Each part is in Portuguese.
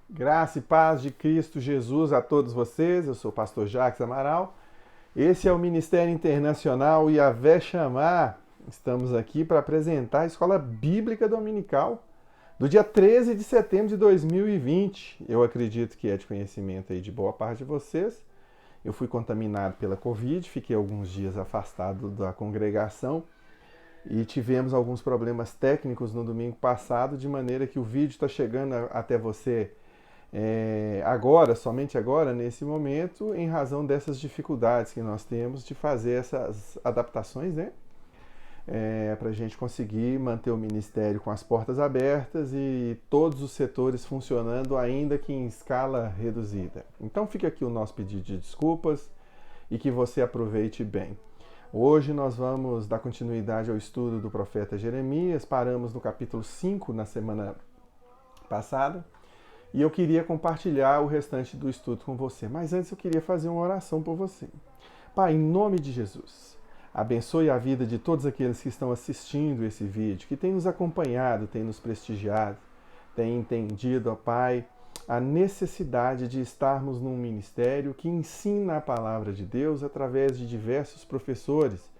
Graça e paz de Cristo Jesus a todos vocês. Eu sou o pastor Jacques Amaral. Esse é o Ministério Internacional Yahvé Shammah. Estamos aqui para apresentar a Escola Bíblica Dominical do dia 13 de setembro de 2020. Eu acredito que é de conhecimento aí de boa parte de vocês. Eu fui contaminado pela Covid, fiquei alguns dias afastado da congregação e tivemos alguns problemas técnicos no domingo passado, de maneira que o vídeo está chegando até você agora, somente agora, nesse momento, em razão dessas dificuldades que nós temos de fazer essas adaptações, né? Para a gente conseguir manter o ministério com as portas abertas e todos os setores funcionando, ainda que em escala reduzida. Então fica aqui o nosso pedido de desculpas e que você aproveite bem. Hoje nós vamos dar continuidade ao estudo do profeta Jeremias. Paramos no capítulo 5 na semana passada. E eu queria compartilhar o restante do estudo com você. Mas antes eu queria fazer uma oração por você. Pai, em nome de Jesus, abençoe a vida de todos aqueles que estão assistindo esse vídeo, que têm nos acompanhado, têm nos prestigiado, têm entendido, ó Pai, a necessidade de estarmos num ministério que ensina a palavra de Deus através de diversos professores.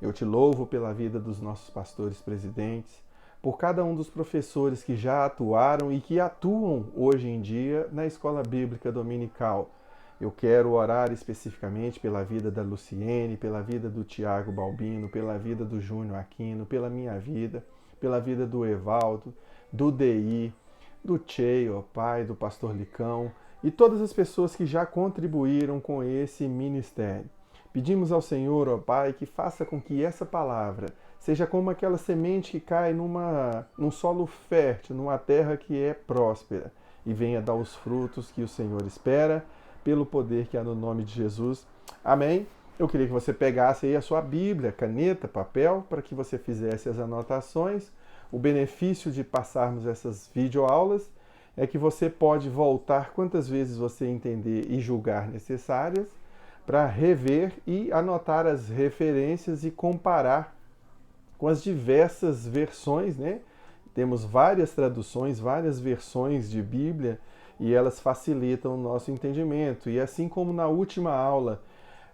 Eu te louvo pela vida dos nossos pastores presidentes, por cada um dos professores que já atuaram e que atuam hoje em dia na Escola Bíblica Dominical. Eu quero orar especificamente pela vida da Luciene, pela vida do Tiago Balbino, pela vida do Júnior Aquino, pela minha vida, pela vida do Evaldo, do DI, do Tchei, ó Pai, do Pastor Licão e todas as pessoas que já contribuíram com esse ministério. Pedimos ao Senhor, ó Pai, que faça com que essa palavra seja como aquela semente que cai num solo fértil, numa terra que é próspera, e venha dar os frutos que o Senhor espera, pelo poder que há no nome de Jesus. Amém? Eu queria que você pegasse aí a sua Bíblia, caneta, papel, para que você fizesse as anotações. O benefício de passarmos essas videoaulas é que você pode voltar quantas vezes você entender e julgar necessárias, para rever e anotar as referências e comparar com as diversas versões, né? Temos várias traduções, várias versões de Bíblia e elas facilitam o nosso entendimento. E assim como na última aula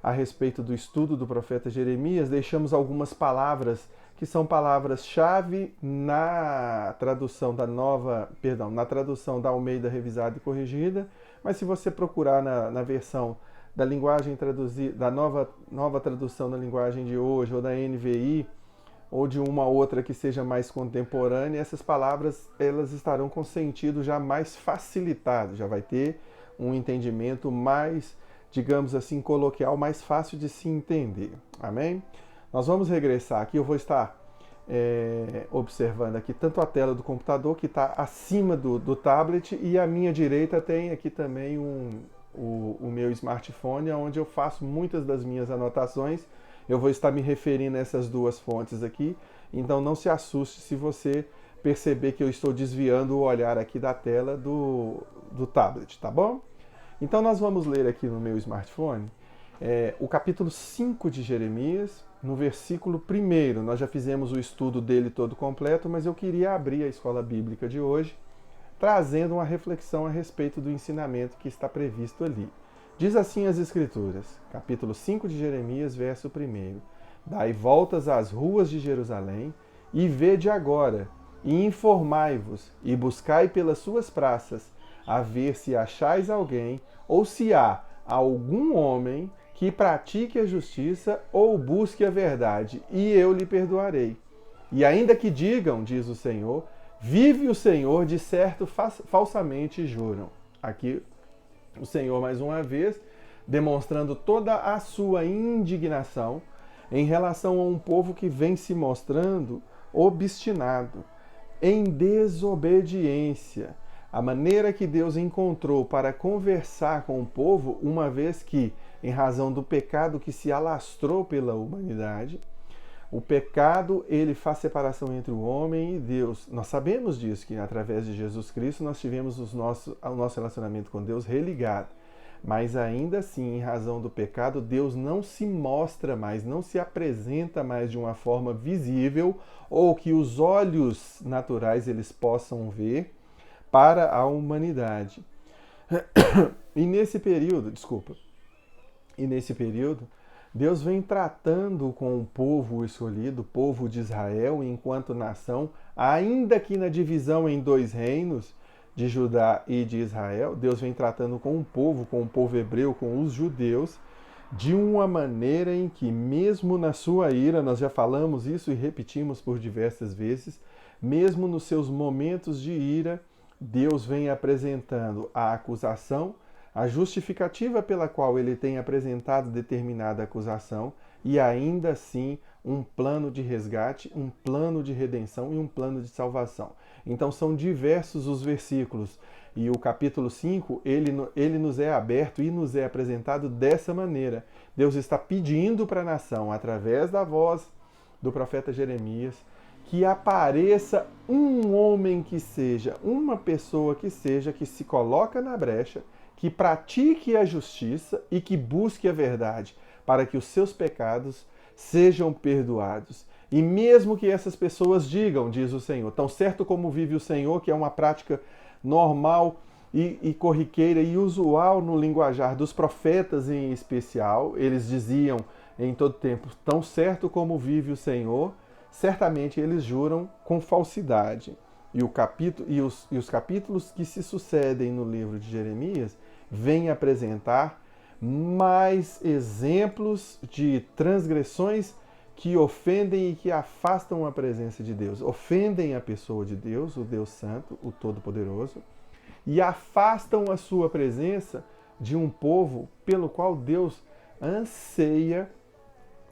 a respeito do estudo do profeta Jeremias, deixamos algumas palavras que são palavras-chave na tradução na tradução da Almeida Revisada e Corrigida, mas se você procurar na versão da linguagem traduzida, da nova tradução da linguagem de hoje, ou da NVI, ou de uma outra que seja mais contemporânea, essas palavras elas estarão com sentido já mais facilitado, já vai ter um entendimento mais, digamos assim, coloquial, mais fácil de se entender. Amém? Nós vamos regressar aqui, eu vou estar observando aqui tanto a tela do computador, que está acima do tablet, e à minha direita tem aqui também o meu smartphone, onde eu faço muitas das minhas anotações. Eu vou estar me referindo a essas duas fontes aqui, então não se assuste se você perceber que eu estou desviando o olhar aqui da tela do tablet, tá bom? Então nós vamos ler aqui no meu smartphone o capítulo 5 de Jeremias, no versículo 1. Nós já fizemos o estudo dele todo completo, mas eu queria abrir a escola bíblica de hoje, trazendo uma reflexão a respeito do ensinamento que está previsto ali. Diz assim as Escrituras, capítulo 5 de Jeremias, verso 1. Dai voltas às ruas de Jerusalém, e vede agora, e informai-vos, e buscai pelas suas praças, a ver se achais alguém, ou se há algum homem que pratique a justiça, ou busque a verdade, e eu lhe perdoarei. E ainda que digam, diz o Senhor, vive o Senhor, de certo falsamente juram. Aqui o Senhor, mais uma vez, demonstrando toda a sua indignação em relação a um povo que vem se mostrando obstinado, em desobediência. A maneira que Deus encontrou para conversar com o povo, uma vez que, em razão do pecado que se alastrou pela humanidade, o pecado, ele faz separação entre o homem e Deus. Nós sabemos disso, que através de Jesus Cristo nós tivemos o nosso relacionamento com Deus religado. Mas ainda assim, em razão do pecado, Deus não se mostra mais, não se apresenta mais de uma forma visível ou que os olhos naturais eles possam ver para a humanidade. E nesse período, Deus vem tratando com o povo escolhido, o povo de Israel, enquanto nação, ainda que na divisão em dois reinos, de Judá e de Israel, Deus vem tratando com o povo hebreu, com os judeus, de uma maneira em que, mesmo na sua ira, nós já falamos isso e repetimos por diversas vezes, mesmo nos seus momentos de ira, Deus vem apresentando a acusação, a justificativa pela qual ele tem apresentado determinada acusação e ainda assim um plano de resgate, um plano de redenção e um plano de salvação. Então são diversos os versículos e o capítulo 5, ele nos é aberto e nos é apresentado dessa maneira. Deus está pedindo para a nação, através da voz do profeta Jeremias, que apareça um homem que seja, uma pessoa que seja, que se coloca na brecha, que pratique a justiça e que busque a verdade, para que os seus pecados sejam perdoados. E mesmo que essas pessoas digam, diz o Senhor, tão certo como vive o Senhor, que é uma prática normal e corriqueira e usual no linguajar dos profetas em especial, eles diziam em todo tempo, tão certo como vive o Senhor, certamente eles juram com falsidade. E os capítulos que se sucedem no livro de Jeremias vêm apresentar mais exemplos de transgressões que ofendem e que afastam a presença de Deus. Ofendem a pessoa de Deus, o Deus Santo, o Todo-Poderoso, e afastam a sua presença de um povo pelo qual Deus anseia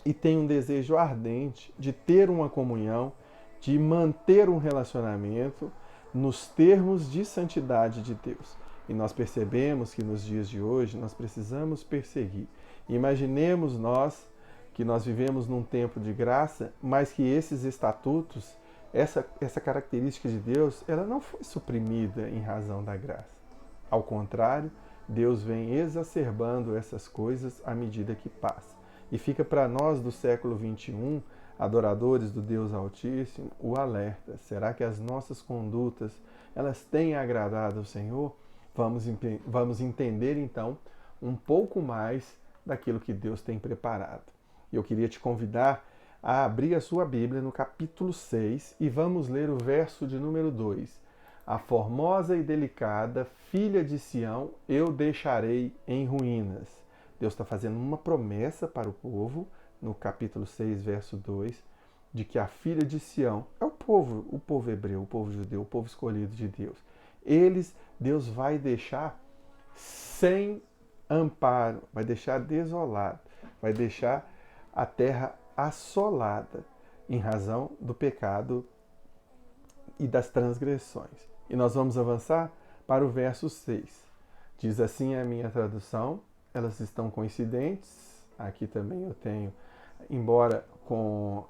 e tem um desejo ardente de ter uma comunhão, de manter um relacionamento nos termos de santidade de Deus. E nós percebemos que nos dias de hoje nós precisamos perseguir. Imaginemos nós que nós vivemos num tempo de graça, mas que esses estatutos, essa característica de Deus, ela não foi suprimida em razão da graça. Ao contrário, Deus vem exacerbando essas coisas à medida que passa. E fica para nós do século XXI, adoradores do Deus Altíssimo, o alerta. Será que as nossas condutas, elas têm agradado ao Senhor? Vamos entender então um pouco mais daquilo que Deus tem preparado. Eu queria te convidar a abrir a sua Bíblia no capítulo 6 e vamos ler o verso de número 2. A formosa e delicada filha de Sião eu deixarei em ruínas. Deus está fazendo uma promessa para o povo, no capítulo 6, verso 2, de que a filha de Sião é o povo hebreu, o povo judeu, o povo escolhido de Deus. Deus vai deixar sem amparo, vai deixar desolado, vai deixar a terra assolada em razão do pecado e das transgressões. E nós vamos avançar para o verso 6. Diz assim a minha tradução, elas estão coincidentes, aqui também eu tenho, embora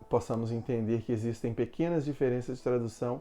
possamos entender que existem pequenas diferenças de tradução,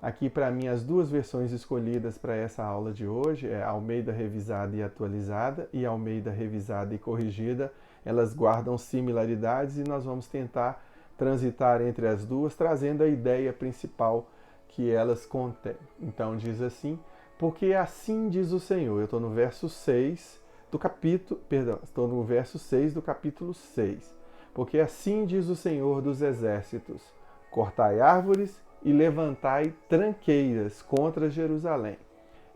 aqui para mim as duas versões escolhidas para essa aula de hoje é Almeida Revisada e Atualizada e Almeida Revisada e Corrigida. Elas guardam similaridades e nós vamos tentar transitar entre as duas, trazendo a ideia principal que elas contêm. Então diz assim, porque assim diz o Senhor. Eu estou no verso 6 do capítulo, estou no verso 6 do capítulo 6. Porque assim diz o Senhor dos Exércitos, cortai árvores e levantai tranqueiras contra Jerusalém.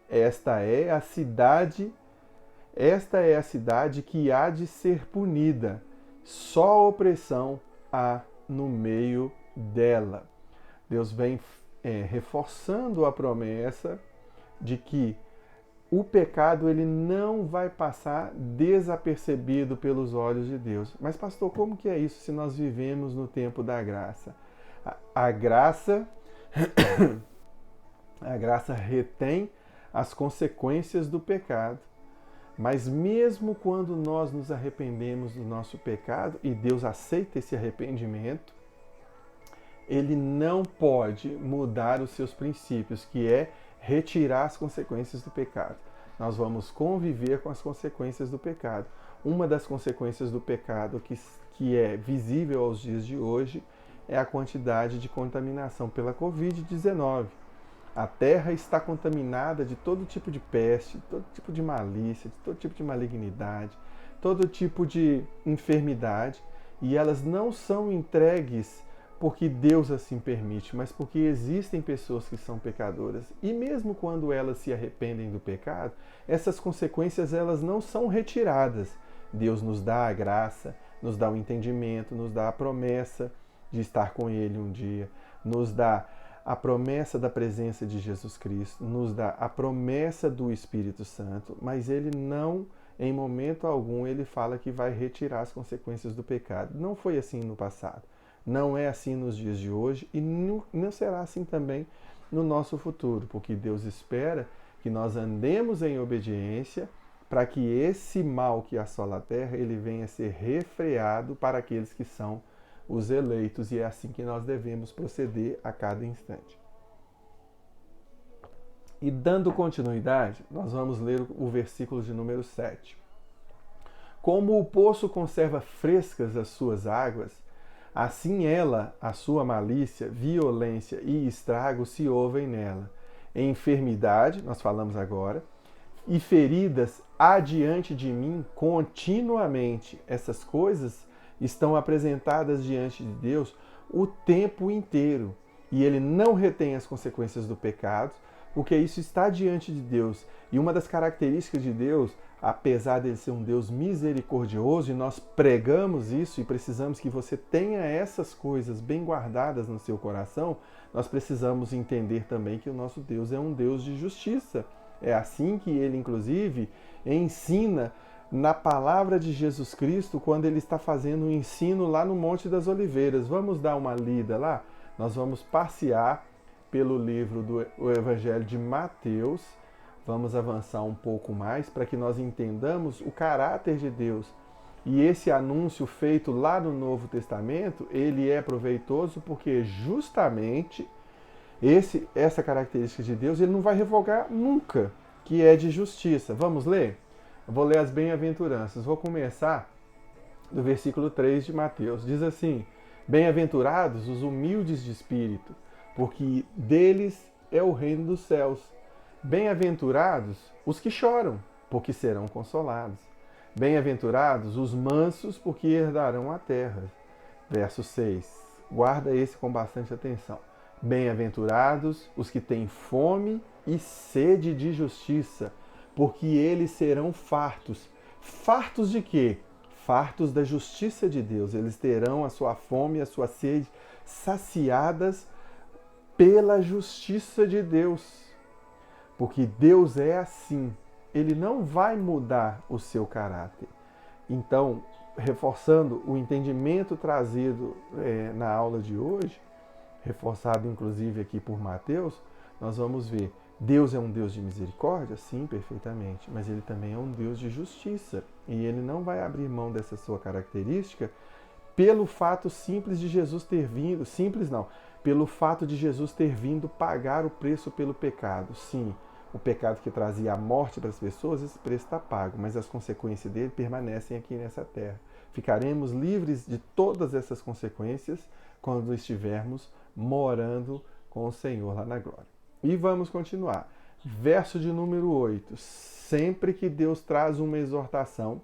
Esta é a cidade que há de ser punida, só opressão há no meio dela. Deus vem reforçando a promessa de que o pecado ele não vai passar desapercebido pelos olhos de Deus. Mas pastor, como que é isso se nós vivemos no tempo da graça? A graça retém as consequências do pecado. Mas mesmo quando nós nos arrependemos do nosso pecado e Deus aceita esse arrependimento, Ele não pode mudar os seus princípios, que é retirar as consequências do pecado. Nós vamos conviver com as consequências do pecado. Uma das consequências do pecado que é visível aos dias de hoje é a quantidade de contaminação pela Covid-19. A terra está contaminada de todo tipo de peste, de todo tipo de malícia, de todo tipo de malignidade, todo tipo de enfermidade, e elas não são entregues porque Deus assim permite, mas porque existem pessoas que são pecadoras. E mesmo quando elas se arrependem do pecado, essas consequências elas não são retiradas. Deus nos dá a graça, nos dá o entendimento, nos dá a promessa de estar com Ele um dia, nos dá a promessa da presença de Jesus Cristo, nos dá a promessa do Espírito Santo, mas Ele não, em momento algum, Ele fala que vai retirar as consequências do pecado. Não foi assim no passado. Não é assim nos dias de hoje e não será assim também no nosso futuro, porque Deus espera que nós andemos em obediência para que esse mal que assola a terra, ele venha a ser refreado para aqueles que são os eleitos, e é assim que nós devemos proceder a cada instante. E dando continuidade, nós vamos ler o versículo de número 7. Como o poço conserva frescas as suas águas, assim ela, a sua malícia, violência e estrago se ouvem nela. Enfermidade, nós falamos agora, e feridas adiante de mim continuamente. Essas coisas estão apresentadas diante de Deus o tempo inteiro. E Ele não retém as consequências do pecado, porque isso está diante de Deus. E uma das características de Deus, apesar de Ele ser um Deus misericordioso, e nós pregamos isso e precisamos que você tenha essas coisas bem guardadas no seu coração, nós precisamos entender também que o nosso Deus é um Deus de justiça. É assim que Ele, inclusive, ensina na palavra de Jesus Cristo, quando Ele está fazendo um ensino lá no Monte das Oliveiras. Vamos dar uma lida lá? Nós vamos passear pelo livro do Evangelho de Mateus. Vamos avançar um pouco mais para que nós entendamos o caráter de Deus. E esse anúncio feito lá no Novo Testamento, ele é proveitoso porque justamente essa característica de Deus, ele não vai revogar nunca, que é de justiça. Vamos ler? Eu vou ler as bem-aventuranças. Vou começar do versículo 3 de Mateus. Diz assim: Bem-aventurados os humildes de espírito, porque deles é o reino dos céus. Bem-aventurados os que choram, porque serão consolados. Bem-aventurados os mansos, porque herdarão a terra. Verso 6. Guarda esse com bastante atenção. Bem-aventurados os que têm fome e sede de justiça, porque eles serão fartos. Fartos de quê? Fartos da justiça de Deus. Eles terão a sua fome e a sua sede saciadas pela justiça de Deus. Porque Deus é assim. Ele não vai mudar o seu caráter. Então, reforçando o entendimento trazido na aula de hoje, reforçado inclusive aqui por Mateus, nós vamos ver, Deus é um Deus de misericórdia? Sim, perfeitamente, mas Ele também é um Deus de justiça. E Ele não vai abrir mão dessa sua característica pelo fato simples de Jesus ter vindo, simples não, pelo fato de Jesus ter vindo pagar o preço pelo pecado. Sim, o pecado que trazia a morte para as pessoas, esse preço está pago, mas as consequências dele permanecem aqui nessa terra. Ficaremos livres de todas essas consequências quando estivermos morando com o Senhor lá na glória. E vamos continuar. Verso de número 8. Sempre que Deus traz uma exortação,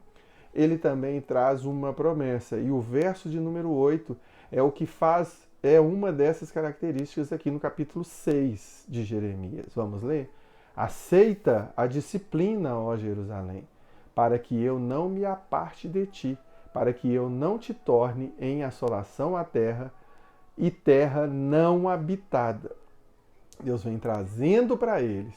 Ele também traz uma promessa. E o verso de número 8 é o que faz, é uma dessas características aqui no capítulo 6 de Jeremias. Vamos ler? Aceita a disciplina, ó Jerusalém, para que eu não me aparte de ti, para que eu não te torne em assolação à terra e terra não habitada. Deus vem trazendo para eles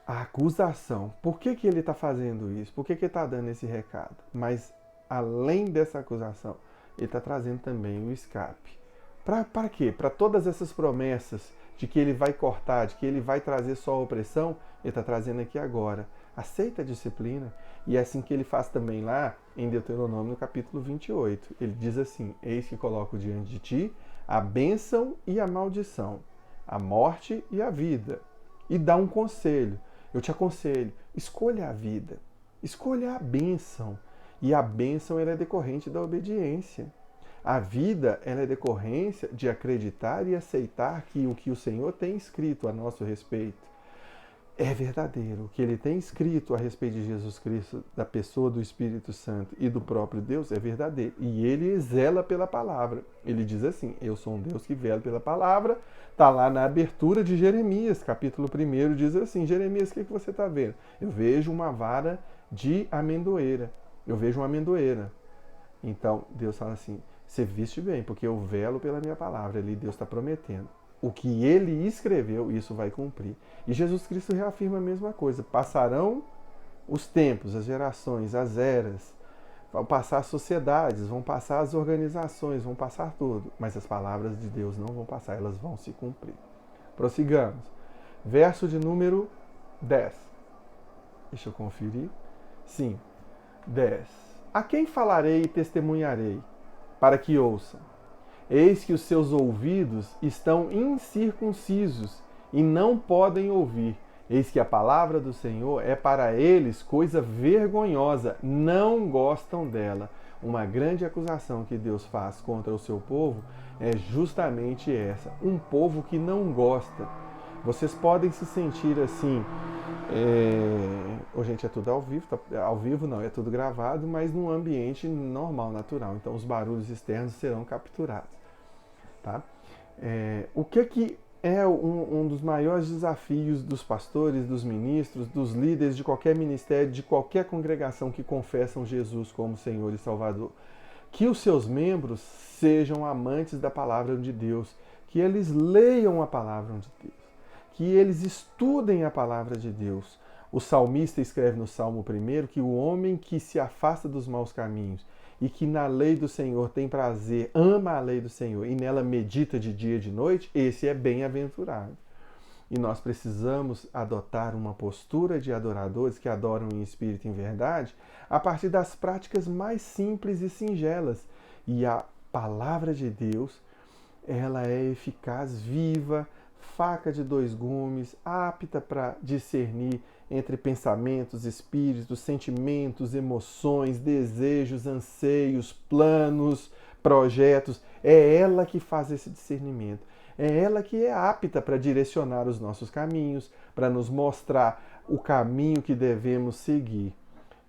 a acusação. Por que ele está fazendo isso? Por que ele está dando esse recado? Mas, além dessa acusação, ele está trazendo também o escape. Para quê? Para todas essas promessas de que ele vai cortar, de que ele vai trazer só a opressão, ele está trazendo aqui agora. Aceita a disciplina. E é assim que ele faz também lá em Deuteronômio, no capítulo 28. Ele diz assim: Eis que coloco diante de ti a bênção e a maldição, a morte e a vida. E dá um conselho. Eu te aconselho, escolha a vida, escolha a bênção. E a bênção ela é decorrente da obediência. A vida, ela é decorrência de acreditar e aceitar que o Senhor tem escrito a nosso respeito é verdadeiro. O que ele tem escrito a respeito de Jesus Cristo, da pessoa do Espírito Santo e do próprio Deus é verdadeiro. E ele zela pela palavra. Ele diz assim, eu sou um Deus que vela pela palavra. Está lá na abertura de Jeremias, capítulo 1, diz assim, Jeremias, o que você está vendo? Eu vejo uma vara de amendoeira. Eu vejo uma amendoeira. Então, Deus fala assim, você viste bem, porque eu velo pela minha palavra. Ali Deus está prometendo. O que ele escreveu, isso vai cumprir. E Jesus Cristo reafirma a mesma coisa. Passarão os tempos, as gerações, as eras, vão passar as sociedades, vão passar as organizações, vão passar tudo. Mas as palavras de Deus não vão passar, elas vão se cumprir. Prossigamos. Verso de número 10. Deixa eu conferir. Sim, 10. A quem falarei e testemunharei, para que ouçam? Eis que os seus ouvidos estão incircuncisos e não podem ouvir. Eis que a palavra do Senhor é para eles coisa vergonhosa, não gostam dela. Uma grande acusação que Deus faz contra o seu povo é justamente essa. Um povo que não gosta. Vocês podem se sentir assim... Gente, é tudo ao vivo, ao vivo não, é tudo gravado, mas num ambiente normal, natural. Então os barulhos externos serão capturados. Tá? O que é um dos maiores desafios dos pastores, dos ministros, dos líderes de qualquer ministério, de qualquer congregação que confessam Jesus como Senhor e Salvador? Que os seus membros sejam amantes da palavra de Deus, que eles leiam a palavra de Deus, que eles estudem a palavra de Deus. O salmista escreve no Salmo 1 que o homem que se afasta dos maus caminhos e que na lei do Senhor tem prazer, ama a lei do Senhor e nela medita de dia e de noite, esse é bem-aventurado. E nós precisamos adotar uma postura de adoradores que adoram em espírito e em verdade a partir das práticas mais simples e singelas. E a palavra de Deus, ela é eficaz, viva, faca de dois gumes, apta para discernir entre pensamentos, espíritos, sentimentos, emoções, desejos, anseios, planos, projetos. É ela que faz esse discernimento. É ela que é apta para direcionar os nossos caminhos, para nos mostrar o caminho que devemos seguir.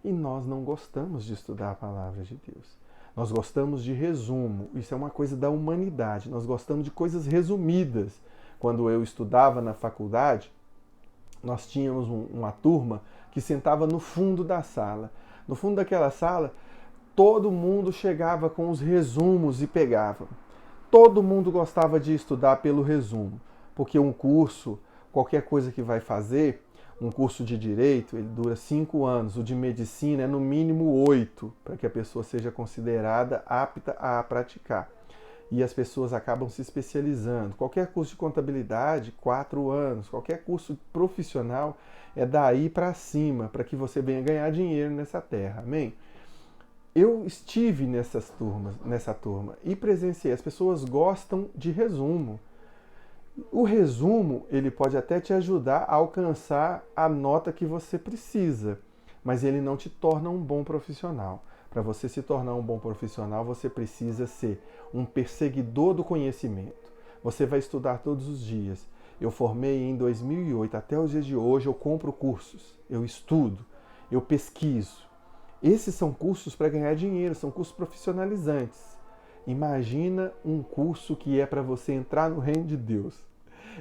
E nós não gostamos de estudar a palavra de Deus. Nós gostamos de resumo. Isso é uma coisa da humanidade. Nós gostamos de coisas resumidas. Quando eu estudava na faculdade, nós tínhamos uma turma que sentava no fundo da sala. No fundo daquela sala, todo mundo chegava com os resumos e pegava. Todo mundo gostava de estudar pelo resumo, porque um curso, qualquer coisa que vai fazer, um curso de direito, ele dura 5 anos, o de medicina é no mínimo 8, para que a pessoa seja considerada apta a praticar. E as pessoas acabam se especializando. Qualquer curso de contabilidade, 4 anos. Qualquer curso profissional é daí para cima, para que você venha ganhar dinheiro nessa terra. Amém? Eu estive nessa turma e presenciei. As pessoas gostam de resumo. O resumo, ele pode até te ajudar a alcançar a nota que você precisa, mas ele não te torna um bom profissional. Para você se tornar um bom profissional, você precisa ser um perseguidor do conhecimento. Você vai estudar todos os dias. Eu formei em 2008, até os dias de hoje eu compro cursos, eu estudo, eu pesquiso. Esses são cursos para ganhar dinheiro, são cursos profissionalizantes. Imagina um curso que é para você entrar no reino de Deus.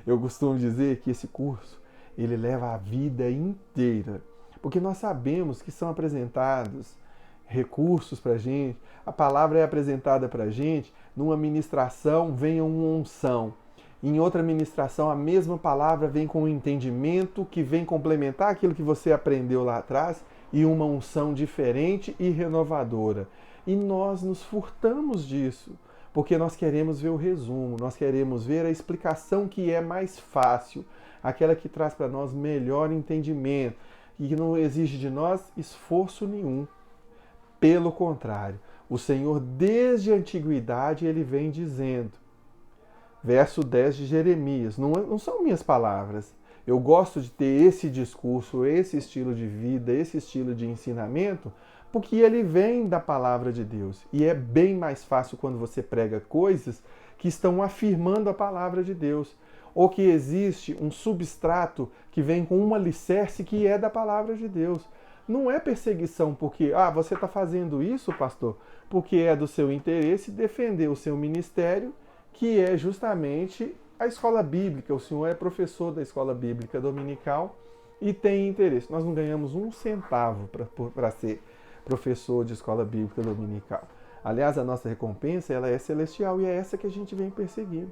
Eu costumo dizer que esse curso, ele leva a vida inteira, porque nós sabemos que são apresentados recursos para a gente, a palavra é apresentada para a gente, numa ministração vem uma unção, em outra ministração a mesma palavra vem com um entendimento que vem complementar aquilo que você aprendeu lá atrás e uma unção diferente e renovadora. E nós nos furtamos disso, porque nós queremos ver o resumo, nós queremos ver a explicação que é mais fácil, aquela que traz para nós melhor entendimento e que não exige de nós esforço nenhum. Pelo contrário, o Senhor, desde a antiguidade, ele vem dizendo, verso 10 de Jeremias, não são minhas palavras, Eu gosto de ter esse discurso, esse estilo de vida, esse estilo de ensinamento, porque ele vem da palavra de Deus. E é bem mais fácil quando você prega coisas que estão afirmando a palavra de Deus, ou que existe um substrato que vem com um alicerce que é da palavra de Deus. Não é perseguição porque, você está fazendo isso, pastor, porque é do seu interesse defender o seu ministério, que é justamente a escola bíblica. O senhor é professor da escola bíblica dominical e tem interesse. Nós não ganhamos um centavo para ser professor de escola bíblica dominical. Aliás, a nossa recompensa ela é celestial e é essa que a gente vem perseguindo.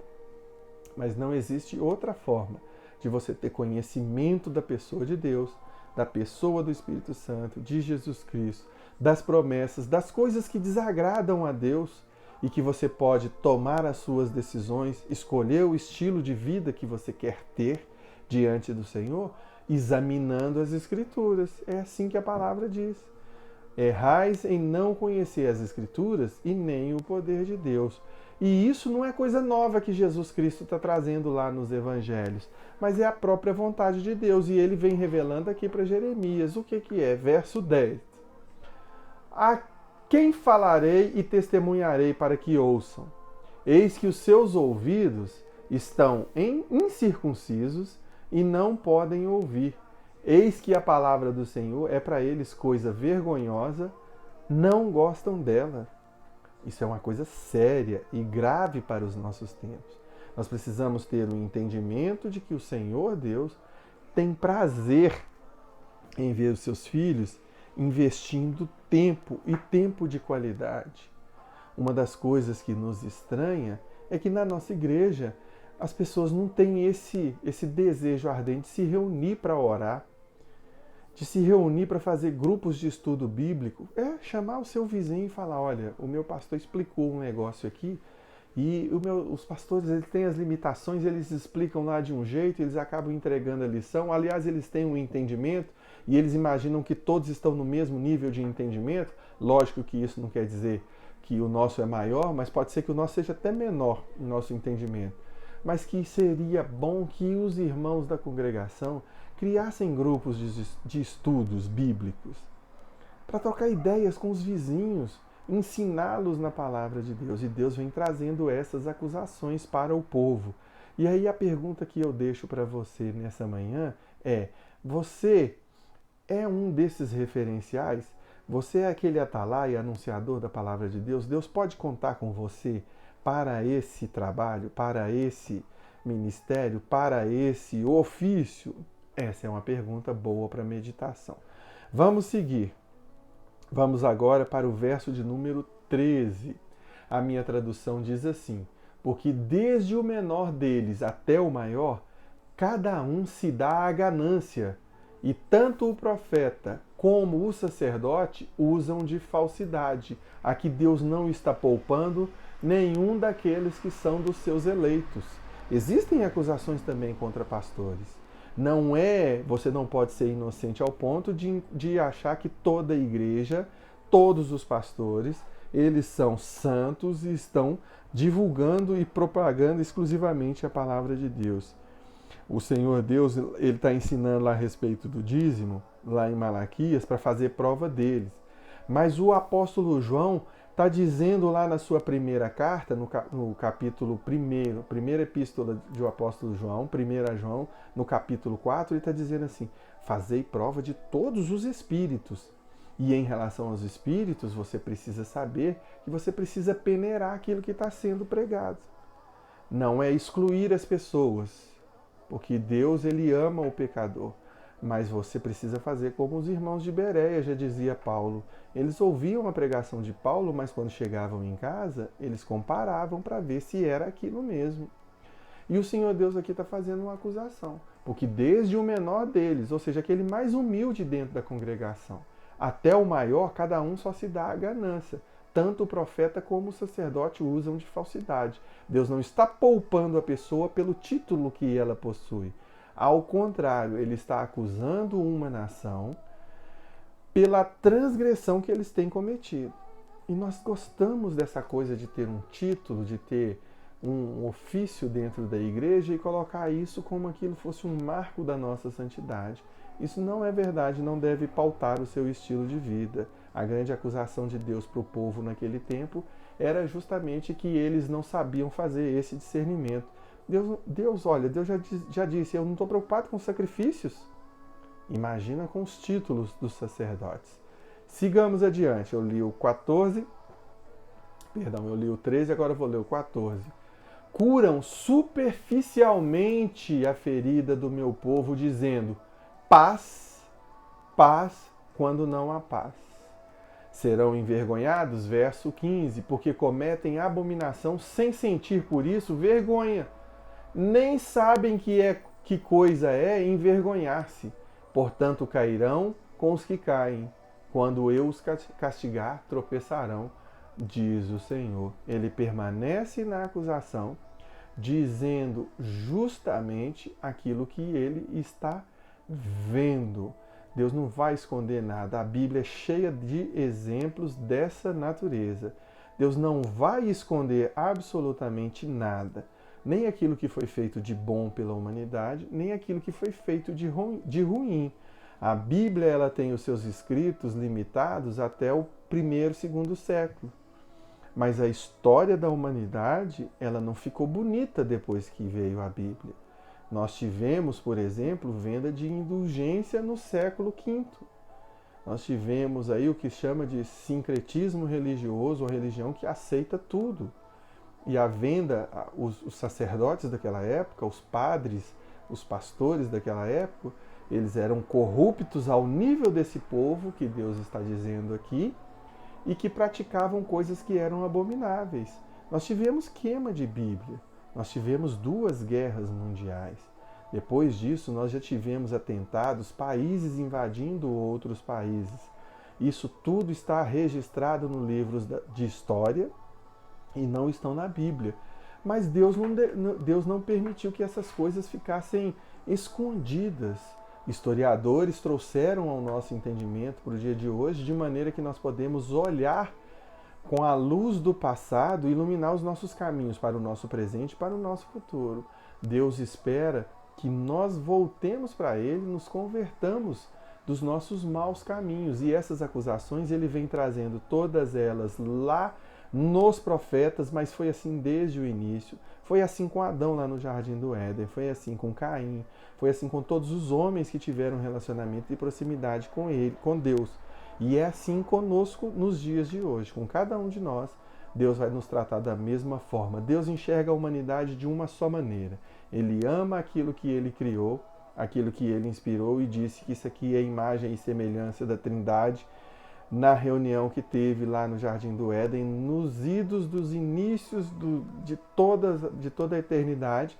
Mas não existe outra forma de você ter conhecimento da pessoa de Deus, da pessoa do Espírito Santo, de Jesus Cristo, das promessas, das coisas que desagradam a Deus e que você pode tomar as suas decisões, escolher o estilo de vida que você quer ter diante do Senhor, examinando as Escrituras. É assim que a palavra diz. Errais em não conhecer as Escrituras e nem o poder de Deus. E isso não é coisa nova que Jesus Cristo está trazendo lá nos Evangelhos, mas é a própria vontade de Deus. E ele vem revelando aqui para Jeremias o que é. Verso 10. A quem falarei e testemunharei para que ouçam? Eis que os seus ouvidos estão incircuncisos e não podem ouvir. Eis que a palavra do Senhor é para eles coisa vergonhosa, não gostam dela. Isso é uma coisa séria e grave para os nossos tempos. Nós precisamos ter um entendimento de que o Senhor Deus tem prazer em ver os seus filhos investindo tempo e tempo de qualidade. Uma das coisas que nos estranha é que na nossa igreja as pessoas não têm esse desejo ardente de se reunir para orar, de se reunir para fazer grupos de estudo bíblico. É chamar o seu vizinho e falar, olha, o meu pastor explicou um negócio aqui e os pastores eles têm as limitações, eles explicam lá de um jeito, eles acabam entregando a lição. Aliás, eles têm um entendimento e eles imaginam que todos estão no mesmo nível de entendimento. Lógico que isso não quer dizer que o nosso é maior, mas pode ser que o nosso seja até menor, o nosso entendimento. Mas que seria bom que os irmãos da congregação criassem grupos de estudos bíblicos para trocar ideias com os vizinhos, ensiná-los na palavra de Deus. E Deus vem trazendo essas acusações para o povo. E aí a pergunta que eu deixo para você nessa manhã é: você é um desses referenciais? Você é aquele atalaia, anunciador da palavra de Deus? Deus pode contar com você para esse trabalho, para esse ministério, para esse ofício? Essa é uma pergunta boa para meditação. Vamos seguir. Vamos agora para o verso de número 13. A minha tradução diz assim: porque desde o menor deles até o maior, cada um se dá à ganância, e tanto o profeta como o sacerdote usam de falsidade, a que Deus não está poupando nenhum daqueles que são dos seus eleitos. Existem acusações também contra pastores. Você não pode ser inocente ao ponto de achar que toda a igreja, todos os pastores, eles são santos e estão divulgando e propagando exclusivamente a palavra de Deus. O Senhor Deus, ele está ensinando lá a respeito do dízimo, lá em Malaquias, para fazer prova deles. Mas o apóstolo João está dizendo lá na sua primeira carta, no capítulo 1, primeira epístola do apóstolo João, 1 João, no capítulo 4, ele está dizendo assim: fazei prova de todos os espíritos. E em relação aos espíritos, você precisa saber que você precisa peneirar aquilo que está sendo pregado. Não é excluir as pessoas, porque Deus ele ama o pecador. Mas você precisa fazer como os irmãos de Bereia, já dizia Paulo. Eles ouviam a pregação de Paulo, mas quando chegavam em casa, eles comparavam para ver se era aquilo mesmo. E o Senhor Deus aqui está fazendo uma acusação, porque desde o menor deles, ou seja, aquele mais humilde dentro da congregação, até o maior, cada um só se dá a ganância. Tanto o profeta como o sacerdote usam de falsidade. Deus não está poupando a pessoa pelo título que ela possui. Ao contrário, ele está acusando uma nação pela transgressão que eles têm cometido. E nós gostamos dessa coisa de ter um título, de ter um ofício dentro da igreja e colocar isso como aquilo fosse um marco da nossa santidade. Isso não é verdade, não deve pautar o seu estilo de vida. A grande acusação de Deus para o povo naquele tempo era justamente que eles não sabiam fazer esse discernimento. Deus já disse, eu não estou preocupado com sacrifícios. Imagina com os títulos dos sacerdotes. Sigamos adiante. Eu li o 13, agora eu vou ler o 14. Curam superficialmente a ferida do meu povo, dizendo: paz, paz, quando não há paz. Serão envergonhados, verso 15, porque cometem abominação sem sentir por isso vergonha. Nem sabem que coisa é envergonhar-se. Portanto, cairão com os que caem. Quando eu os castigar, tropeçarão, diz o Senhor. Ele permanece na acusação, dizendo justamente aquilo que ele está vendo. Deus não vai esconder nada. A Bíblia é cheia de exemplos dessa natureza. Deus não vai esconder absolutamente nada. Nem aquilo que foi feito de bom pela humanidade, nem aquilo que foi feito de ruim. A Bíblia ela tem os seus escritos limitados até o primeiro, segundo século. Mas a história da humanidade ela não ficou bonita depois que veio a Bíblia. Nós tivemos, por exemplo, venda de indulgência no século V. Nós tivemos aí o que chama de sincretismo religioso, ou religião que aceita tudo. E a venda, os sacerdotes daquela época, os padres, os pastores daquela época, eles eram corruptos ao nível desse povo que Deus está dizendo aqui e que praticavam coisas que eram abomináveis. Nós tivemos queima de Bíblia, nós tivemos 2 guerras mundiais. Depois disso, nós já tivemos atentados, países invadindo outros países. Isso tudo está registrado nos livros de história e não estão na Bíblia. Mas Deus não permitiu que essas coisas ficassem escondidas. Historiadores trouxeram ao nosso entendimento para o dia de hoje, de maneira que nós podemos olhar com a luz do passado e iluminar os nossos caminhos para o nosso presente e para o nosso futuro. Deus espera que nós voltemos para Ele, nos convertamos dos nossos maus caminhos. E essas acusações Ele vem trazendo todas elas lá nos profetas, mas foi assim desde o início. Foi assim com Adão lá no Jardim do Éden, foi assim com Caim, foi assim com todos os homens que tiveram relacionamento de proximidade com ele, com Deus. E é assim conosco nos dias de hoje, com cada um de nós. Deus vai nos tratar da mesma forma. Deus enxerga a humanidade de uma só maneira. Ele ama aquilo que Ele criou, aquilo que Ele inspirou e disse que isso aqui é imagem e semelhança da Trindade. Na reunião que teve lá no Jardim do Éden, nos idos dos inícios de toda a eternidade,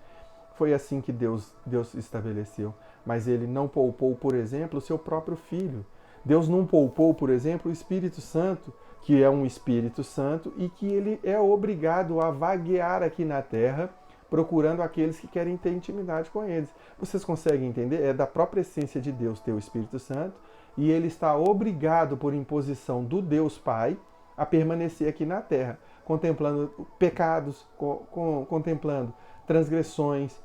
foi assim que Deus estabeleceu. Mas Ele não poupou, por exemplo, o seu próprio Filho. Deus não poupou, por exemplo, o Espírito Santo, que é um Espírito Santo e que Ele é obrigado a vaguear aqui na Terra, procurando aqueles que querem ter intimidade com eles. Vocês conseguem entender? É da própria essência de Deus ter o Espírito Santo, e Ele está obrigado, por imposição do Deus Pai, a permanecer aqui na Terra, contemplando pecados, contemplando transgressões,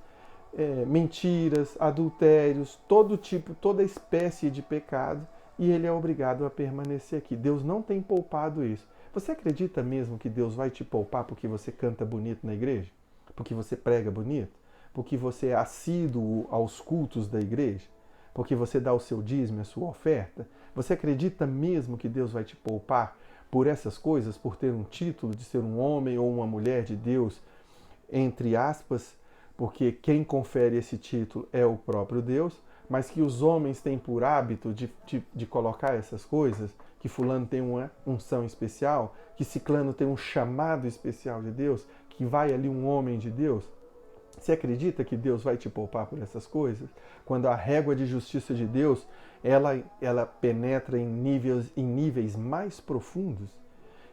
mentiras, adultérios, toda espécie de pecado, e Ele é obrigado a permanecer aqui. Deus não tem poupado isso. Você acredita mesmo que Deus vai te poupar porque você canta bonito na igreja? Porque você prega bonito? Porque você é assíduo aos cultos da igreja? Porque você dá o seu dízimo, a sua oferta? Você acredita mesmo que Deus vai te poupar por essas coisas, por ter um título de ser um homem ou uma mulher de Deus, entre aspas, porque quem confere esse título é o próprio Deus, mas que os homens têm por hábito de colocar essas coisas, que fulano tem uma unção especial, que ciclano tem um chamado especial de Deus, que vai ali um homem de Deus? Você acredita que Deus vai te poupar por essas coisas? Quando a régua de justiça de Deus, ela penetra em níveis mais profundos?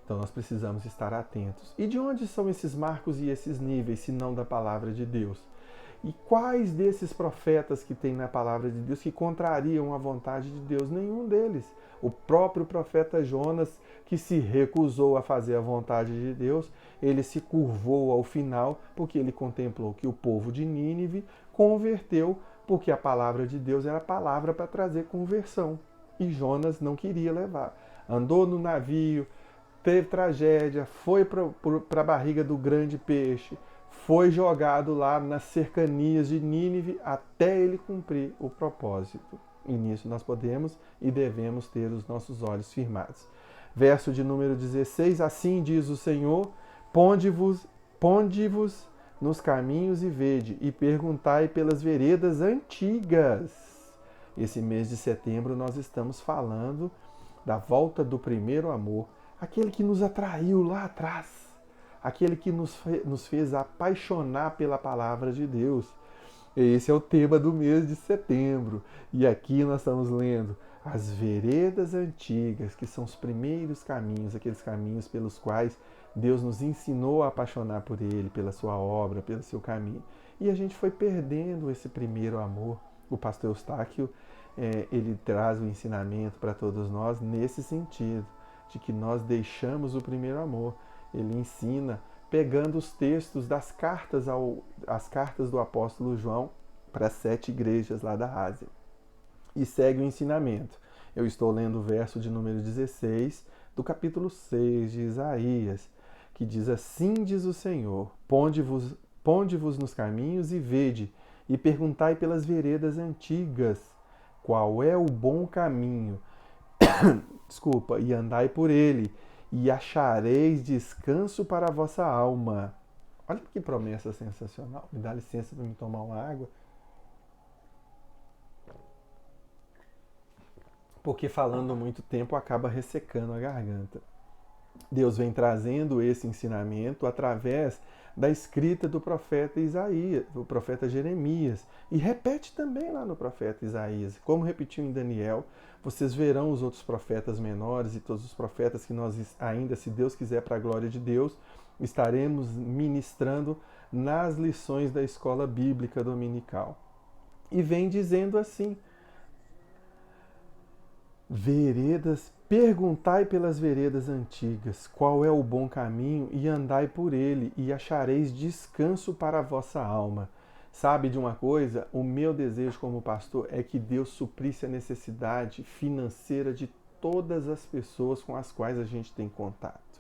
Então nós precisamos estar atentos. E de onde são esses marcos e esses níveis, se não da palavra de Deus? E quais desses profetas que tem na palavra de Deus que contrariam a vontade de Deus? Nenhum deles. O próprio profeta Jonas, que se recusou a fazer a vontade de Deus, ele se curvou ao final porque ele contemplou que o povo de Nínive converteu, porque a palavra de Deus era a palavra para trazer conversão. E Jonas não queria levar. Andou no navio, teve tragédia, foi para a barriga do grande peixe, foi jogado lá nas cercanias de Nínive até ele cumprir o propósito. E nisso nós podemos e devemos ter os nossos olhos firmados. Verso de número 16, assim diz o Senhor, ponde-vos nos caminhos e vede, e perguntai pelas veredas antigas. Esse mês de setembro nós estamos falando da volta do primeiro amor, aquele que nos atraiu lá atrás, aquele que nos fez apaixonar pela palavra de Deus. Esse é o tema do mês de setembro. E aqui nós estamos lendo as veredas antigas, que são os primeiros caminhos, aqueles caminhos pelos quais Deus nos ensinou a apaixonar por Ele, pela sua obra, pelo seu caminho. E a gente foi perdendo esse primeiro amor. O pastor Eustáquio, ele traz o ensinamento para todos nós nesse sentido, de que nós deixamos o primeiro amor. Ele ensina pegando os textos das cartas, as cartas do apóstolo João para as 7 igrejas lá da Ásia. E segue o ensinamento. Eu estou lendo o verso de número 16 do capítulo 6 de Isaías, que diz assim diz o Senhor, ponde-vos nos caminhos e vede, e perguntai pelas veredas antigas, qual é o bom caminho, e andai por ele, e achareis descanso para a vossa alma. Olha que promessa sensacional. Me dá licença para me tomar uma água. Porque falando muito tempo acaba ressecando a garganta. Deus vem trazendo esse ensinamento através da escrita do profeta Isaías, do profeta Jeremias. E repete também lá no profeta Isaías. Como repetiu em Daniel, vocês verão os outros profetas menores e todos os profetas que nós ainda, se Deus quiser, para a glória de Deus, estaremos ministrando nas lições da escola bíblica dominical. E vem dizendo assim, perguntai pelas veredas antigas, qual é o bom caminho, e andai por ele, e achareis descanso para a vossa alma. Sabe de uma coisa? O meu desejo como pastor é que Deus suprisse a necessidade financeira de todas as pessoas com as quais a gente tem contato.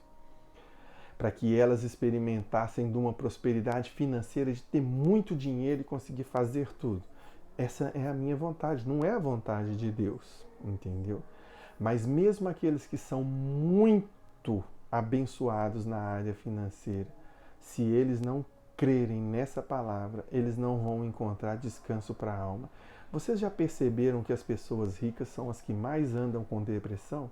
Para que elas experimentassem de uma prosperidade financeira, de ter muito dinheiro e conseguir fazer tudo. Essa é a minha vontade, não é a vontade de Deus, entendeu? Mas mesmo aqueles que são muito abençoados na área financeira, se eles não crerem nessa palavra, eles não vão encontrar descanso para a alma. Vocês já perceberam que as pessoas ricas são as que mais andam com depressão?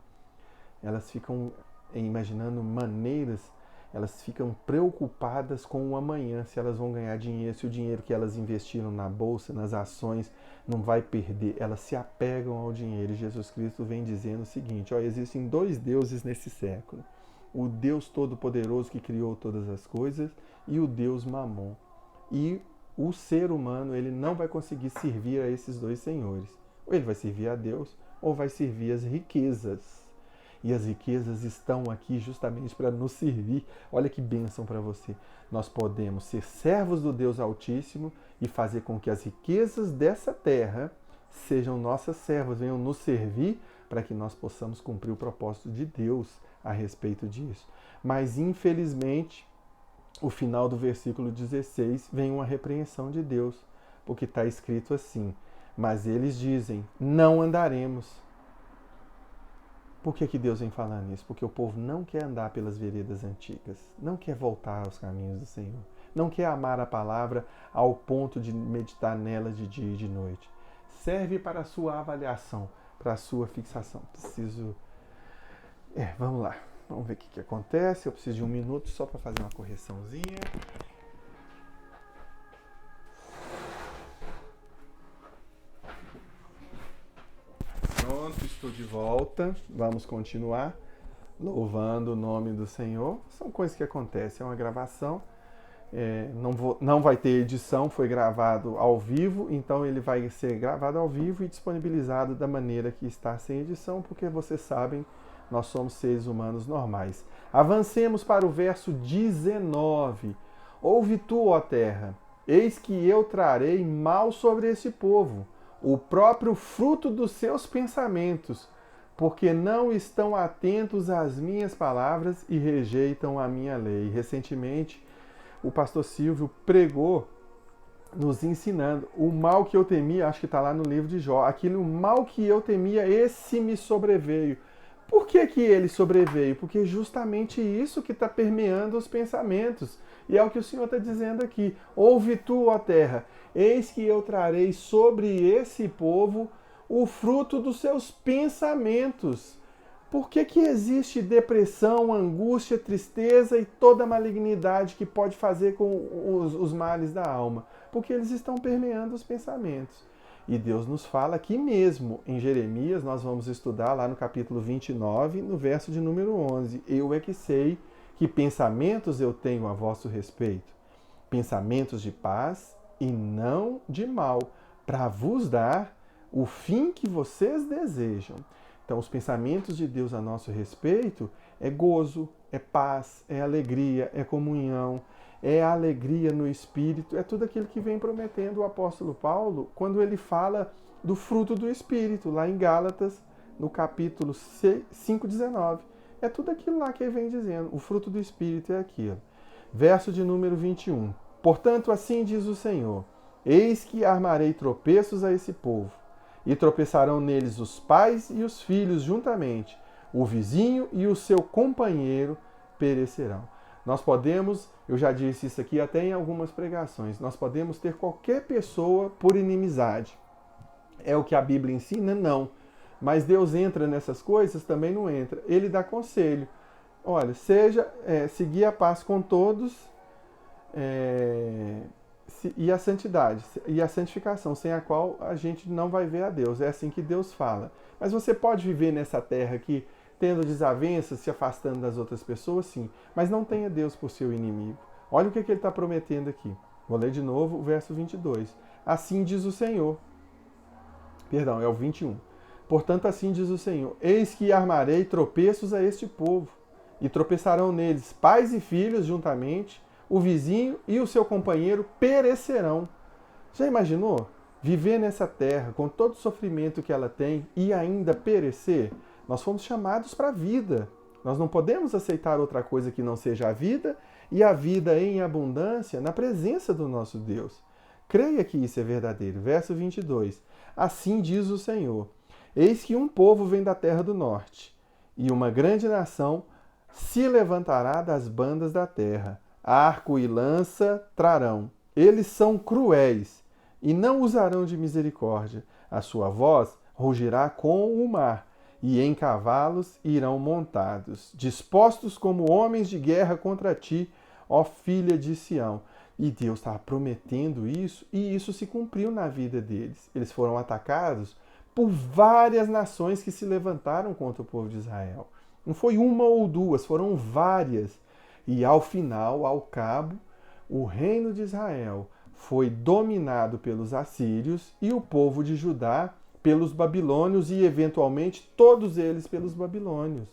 Elas ficam imaginando maneiras, elas ficam preocupadas com o amanhã, se elas vão ganhar dinheiro, se o dinheiro que elas investiram na bolsa, nas ações, não vai perder. Elas se apegam ao dinheiro. E Jesus Cristo vem dizendo o seguinte, existem 2 deuses nesse século. O Deus Todo-Poderoso que criou todas as coisas e o Deus Mamon. E o ser humano, ele não vai conseguir servir a esses 2 senhores. Ou ele vai servir a Deus, ou vai servir as riquezas. E as riquezas estão aqui justamente para nos servir. Olha que bênção para você. Nós podemos ser servos do Deus Altíssimo e fazer com que as riquezas dessa terra sejam nossas servas, venham nos servir para que nós possamos cumprir o propósito de Deus a respeito disso. Mas, infelizmente, o final do versículo 16 vem uma repreensão de Deus, porque está escrito assim, mas eles dizem, não andaremos. Por que Deus vem falando isso? Porque o povo não quer andar pelas veredas antigas, não quer voltar aos caminhos do Senhor, não quer amar a palavra ao ponto de meditar nela de dia e de noite. Serve para a sua avaliação, para a sua fixação. Vamos lá, vamos ver o que acontece. Eu preciso de 1 minuto só para fazer uma correçãozinha. Pronto, estou de volta. Vamos continuar louvando o nome do Senhor. São coisas que acontecem, é uma gravação. não vai ter edição, foi gravado ao vivo, então ele vai ser gravado ao vivo e disponibilizado da maneira que está sem edição, porque vocês sabem, nós somos seres humanos normais. Avancemos para o verso 19. Ouve tu, ó terra, eis que eu trarei mal sobre esse povo, o próprio fruto dos seus pensamentos, porque não estão atentos às minhas palavras e rejeitam a minha lei. Recentemente, o pastor Silvio pregou nos ensinando o mal que eu temia, acho que está lá no livro de Jó, aquele mal que eu temia, esse me sobreveio. Por que ele sobreveio? Porque justamente isso que está permeando os pensamentos. E é o que o Senhor está dizendo aqui. Ouve tu, ó terra, eis que eu trarei sobre esse povo o fruto dos seus pensamentos. Por que existe depressão, angústia, tristeza e toda a malignidade que pode fazer com os males da alma? Porque eles estão permeando os pensamentos. E Deus nos fala aqui mesmo, em Jeremias, nós vamos estudar lá no capítulo 29, no verso de número 11. Eu é que sei que pensamentos eu tenho a vosso respeito, pensamentos de paz e não de mal, para vos dar o fim que vocês desejam. Então, os pensamentos de Deus a nosso respeito é gozo, é paz, é alegria, é comunhão, é alegria no Espírito, é tudo aquilo que vem prometendo o apóstolo Paulo quando ele fala do fruto do Espírito, lá em Gálatas, no capítulo 5:19. É tudo aquilo lá que ele vem dizendo, o fruto do Espírito é aquilo. Verso de número 21. Portanto, assim diz o Senhor, eis que armarei tropeços a esse povo, e tropeçarão neles os pais e os filhos juntamente, o vizinho e o seu companheiro perecerão. Nós podemos, eu já disse isso aqui até em algumas pregações, nós podemos ter qualquer pessoa por inimizade. É o que a Bíblia ensina? Não. Mas Deus entra nessas coisas? Também não entra. Ele dá conselho. Olha, seguir a paz com todos e a santidade, e a santificação, sem a qual a gente não vai ver a Deus. É assim que Deus fala. Mas você pode viver nessa terra aqui, tendo desavenças, se afastando das outras pessoas, sim. Mas não tenha Deus por seu inimigo. Olha o que ele está prometendo aqui. Vou ler de novo o verso 22. Assim diz o Senhor. Perdão, é o 21. Portanto, assim diz o Senhor, eis que armarei tropeços a este povo, e tropeçarão neles pais e filhos juntamente, o vizinho e o seu companheiro perecerão. Já imaginou? Viver nessa terra, com todo o sofrimento que ela tem, e ainda perecer? Nós fomos chamados para a vida. Nós não podemos aceitar outra coisa que não seja a vida, e a vida em abundância na presença do nosso Deus. Creia que isso é verdadeiro. Verso 22. Assim diz o Senhor, eis que um povo vem da terra do norte, e uma grande nação se levantará das bandas da terra. Arco e lança trarão. Eles são cruéis, e não usarão de misericórdia. A sua voz rugirá com o mar, e em cavalos irão montados, dispostos como homens de guerra contra ti, ó filha de Sião. E Deus estava prometendo isso, e isso se cumpriu na vida deles. Eles foram atacados por várias nações que se levantaram contra o povo de Israel. Não foi uma ou duas, foram várias. E ao final, ao cabo, o reino de Israel foi dominado pelos assírios e o povo de Judá pelos babilônios e, eventualmente, todos eles pelos babilônios.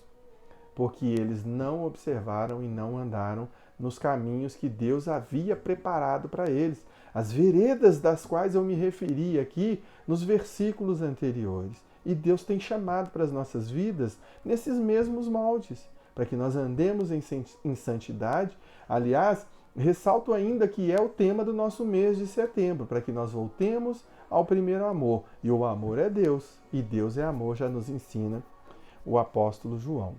Porque eles não observaram e não andaram nos caminhos que Deus havia preparado para eles, as veredas das quais eu me referi aqui nos versículos anteriores. E Deus tem chamado para as nossas vidas nesses mesmos moldes, para que nós andemos em santidade. Aliás, ressalto ainda que é o tema do nosso mês de setembro, para que nós voltemos ao primeiro amor. E o amor é Deus, e Deus é amor, já nos ensina o apóstolo João.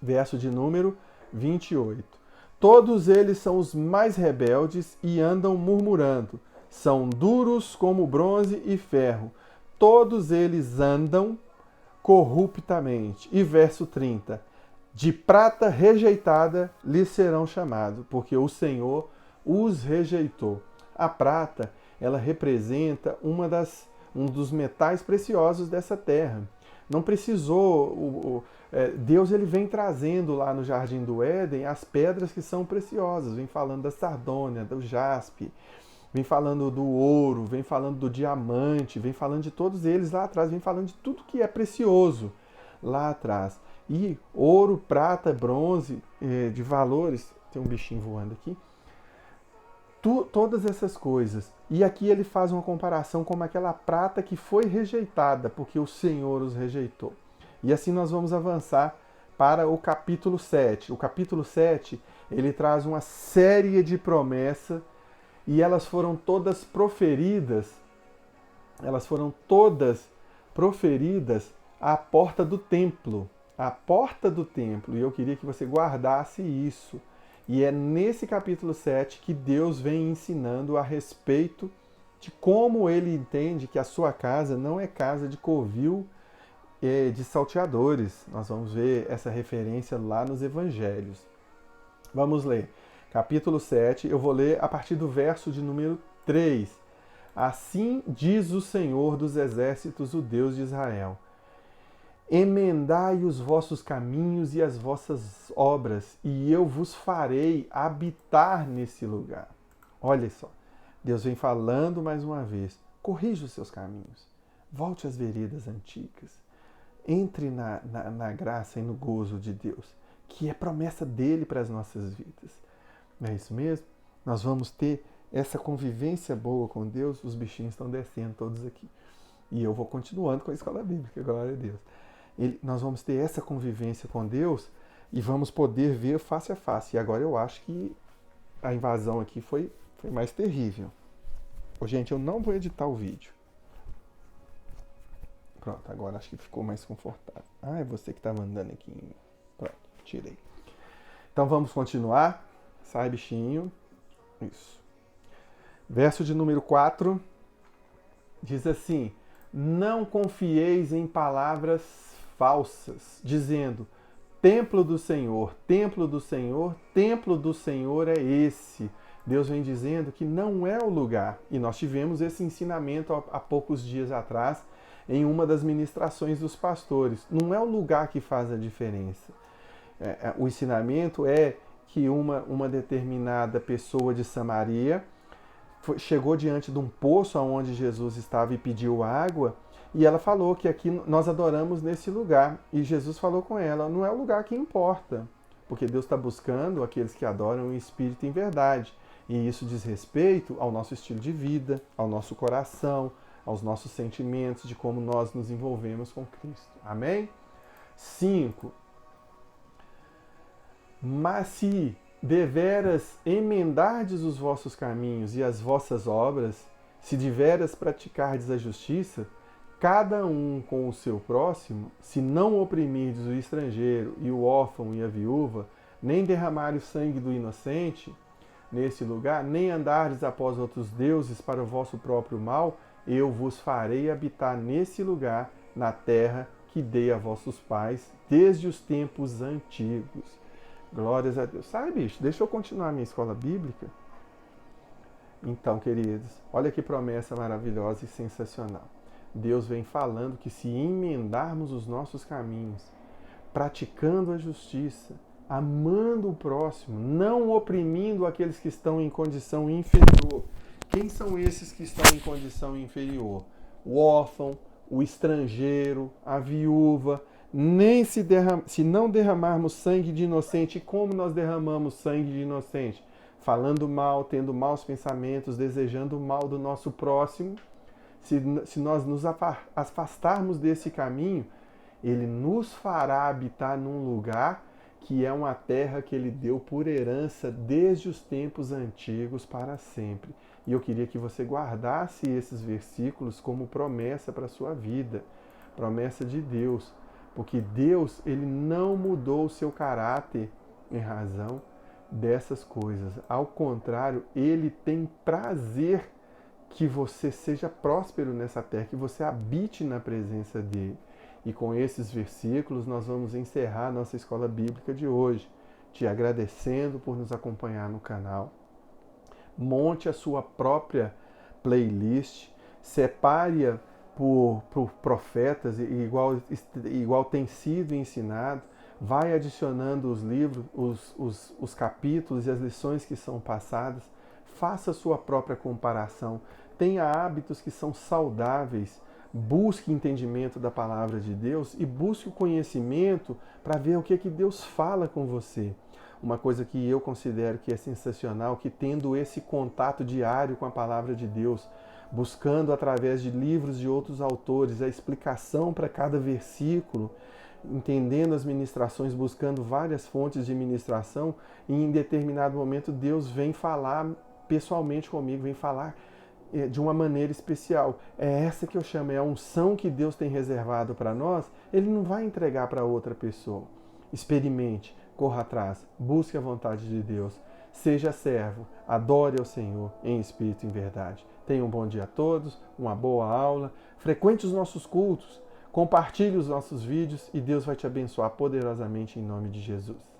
Verso de número 28. Todos eles são os mais rebeldes e andam murmurando. São duros como bronze e ferro. Todos eles andam corruptamente. E verso 30. De prata rejeitada lhes serão chamados, porque o Senhor os rejeitou. A prata, ela representa um dos metais preciosos dessa terra. Não precisou. Deus ele vem trazendo lá no Jardim do Éden as pedras que são preciosas. Vem falando da sardônia, do jaspe, vem falando do ouro, vem falando do diamante, vem falando de todos eles lá atrás, vem falando de tudo que é precioso lá atrás. E ouro, prata, bronze, de valores. Tem um bichinho voando aqui. Todas essas coisas. E aqui ele faz uma comparação com aquela prata que foi rejeitada, porque o Senhor os rejeitou. E assim nós vamos avançar para o capítulo 7. O capítulo 7, ele traz uma série de promessas e elas foram todas proferidas à porta do templo. À porta do templo. E eu queria que você guardasse isso. E é nesse capítulo 7 que Deus vem ensinando a respeito de como ele entende que a sua casa não é casa de covil de salteadores. Nós vamos ver essa referência lá nos evangelhos. Vamos ler. Capítulo 7, eu vou ler a partir do verso de número 3. Assim diz o Senhor dos exércitos, o Deus de Israel: emendai os vossos caminhos e as vossas obras, e eu vos farei habitar nesse lugar. Olha só, Deus vem falando mais uma vez: corrija os seus caminhos, volte às veredas antigas, entre na graça e no gozo de Deus, que é promessa dele para as nossas vidas. Não é isso mesmo? Nós vamos ter essa convivência boa com Deus. Os bichinhos estão descendo todos aqui. E eu vou continuando com a escola bíblica, glória a Deus. Nós vamos ter essa convivência com Deus e vamos poder ver face a face. E agora eu acho que a invasão aqui foi mais terrível. Gente, eu não vou editar o vídeo. Pronto, agora acho que ficou mais confortável. É você que está mandando aqui. Pronto, tirei. Então vamos continuar. Sai, bichinho. Isso. Verso de número 4 diz assim: não confieis em palavras falsas, dizendo: templo do Senhor, templo do Senhor, templo do Senhor é esse. Deus vem dizendo que não é o lugar. E nós tivemos esse ensinamento há poucos dias atrás em uma das ministrações dos pastores. Não é o lugar que faz a diferença. O ensinamento é que uma determinada pessoa de Samaria chegou diante de um poço onde Jesus estava e pediu água, e ela falou que aqui nós adoramos nesse lugar. E Jesus falou com ela: não é o lugar que importa, porque Deus está buscando aqueles que adoram em espírito e em verdade. E isso diz respeito ao nosso estilo de vida, ao nosso coração, aos nossos sentimentos, de como nós nos envolvemos com Cristo. Amém? 5. Mas se deveras emendardes os vossos caminhos e as vossas obras, se deveras praticardes a justiça, cada um com o seu próximo, se não oprimirdes o estrangeiro e o órfão e a viúva, nem derramar o sangue do inocente nesse lugar, nem andardes após outros deuses para o vosso próprio mal, eu vos farei habitar nesse lugar, na terra que dei a vossos pais desde os tempos antigos. Glórias a Deus. Sai, bicho, deixa eu continuar a minha escola bíblica. Então, queridos, olha que promessa maravilhosa e sensacional. Deus vem falando que se emendarmos os nossos caminhos, praticando a justiça, amando o próximo, não oprimindo aqueles que estão em condição inferior. Quem são esses que estão em condição inferior? O órfão, o estrangeiro, a viúva. Nem se não derramarmos sangue de inocente. E como nós derramamos sangue de inocente? Falando mal, tendo maus pensamentos, desejando o mal do nosso próximo. Se nós nos afastarmos desse caminho, ele nos fará habitar num lugar que é uma terra que ele deu por herança desde os tempos antigos para sempre. E eu queria que você guardasse esses versículos como promessa para a sua vida, promessa de Deus, porque Deus, ele não mudou o seu caráter em razão dessas coisas. Ao contrário, ele tem prazer que você seja próspero nessa terra, que você habite na presença dele. E com esses versículos nós vamos encerrar a nossa escola bíblica de hoje, te agradecendo por nos acompanhar no canal. Monte a sua própria playlist, separe por profetas, igual tem sido ensinado. Vai adicionando os livros, os capítulos e as lições que são passadas. Faça a sua própria comparação. Tenha hábitos que são saudáveis. Busque entendimento da palavra de Deus e busque o conhecimento para ver o que Deus fala com você. Uma coisa que eu considero que é sensacional, que tendo esse contato diário com a palavra de Deus, buscando através de livros de outros autores a explicação para cada versículo, entendendo as ministrações, buscando várias fontes de ministração, e em determinado momento Deus vem falar pessoalmente comigo, vem falar de uma maneira especial. É essa que eu chamo, é a unção que Deus tem reservado para nós. Ele não vai entregar para outra pessoa. Experimente, corra atrás, busque a vontade de Deus, seja servo, adore ao Senhor em espírito e em verdade. Tenha um bom dia a todos, uma boa aula, frequente os nossos cultos, compartilhe os nossos vídeos e Deus vai te abençoar poderosamente em nome de Jesus.